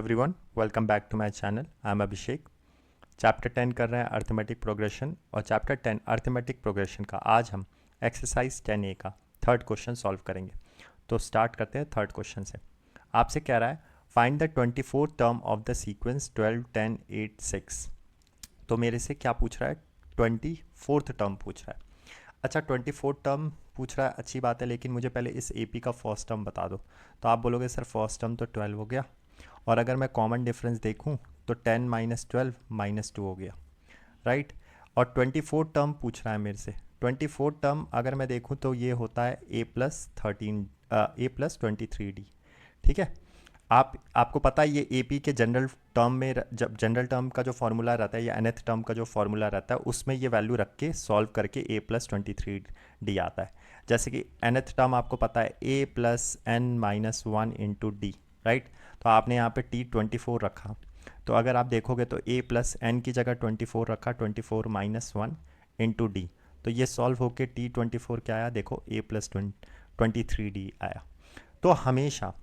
Everyone, welcome back to my channel. I am Abhishek. Chapter 10 कर रहे हैं अर्थमेटिक प्रोग्रेशन, और चैप्टर 10 अर्थमेटिक प्रोग्रेशन का आज हम एक्सरसाइज 10A का थर्ड क्वेश्चन सॉल्व करेंगे। तो स्टार्ट करते हैं थर्ड क्वेश्चन से। आपसे कह रहा है find the 24th term of the sequence 12, 10, 8, 6। तो मेरे से क्या पूछ रहा है? 24th टर्म पूछ रहा है। अच्छा, 24th टर्म पूछ रहा है, अच्छी बात है, लेकिन मुझे पहले इस AP का फर्स्ट टर्म बता दो। तो आप बोलोगे सर फर्स्ट टर्म तो 12 हो गया, और अगर मैं कॉमन डिफरेंस देखूं तो 10 माइनस 12 माइनस 2 हो गया, राइट। और 24 टर्म पूछ रहा है मेरे से। 24 टर्म अगर मैं देखूं तो ये होता है a+23d, ठीक है। आपको पता है ये AP के जनरल टर्म में, जब जनरल टर्म का जो फॉर्मूला रहता है या nth टर्म का जो फॉर्मूला रहता है उसमें ये वैल्यू रख के सॉल्व करके a+23d आता है। जैसे कि nth टर्म आपको पता है a+n-1 इंटू डी, राइट। तो आपने यहाँ पे t24 रखा, तो अगर आप देखोगे तो a+n की जगह 24 रखा, 24-1 इंटू डी, तो ये सॉल्व होके t24 क्या आया? देखो a+23d आया। तो हमेशा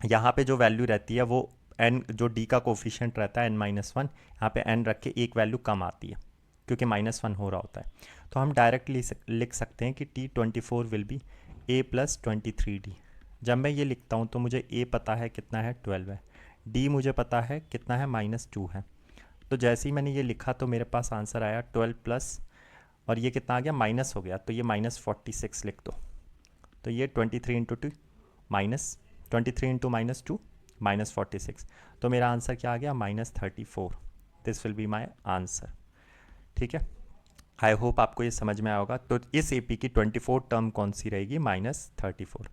यहाँ पे जो वैल्यू रहती है वो n, जो d का कोफिशिएंट रहता है n-1, यहाँ पे n रख के एक वैल्यू कम आती है क्योंकि -1 हो रहा होता है। तो हम डायरेक्टली लिख सकते हैं कि t24 विल बी a+23d। जब मैं ये लिखता हूँ तो मुझे a पता है कितना है, 12 है, d मुझे पता है कितना है, -2 है। तो जैसे ही मैंने ये लिखा तो मेरे पास आंसर आया 12 प्लस, और ये कितना आ गया? माइनस हो गया, तो ये -46 लिख दो। तो ये 23 इंटू 2 माइनस 23 इंटू -2 -46, तो मेरा आंसर क्या आ गया? -34। This will be my answer, ठीक है। आई होप आपको ये समझ में आया होगा। तो इस AP की 24 टर्म कौन सी रहेगी? -34।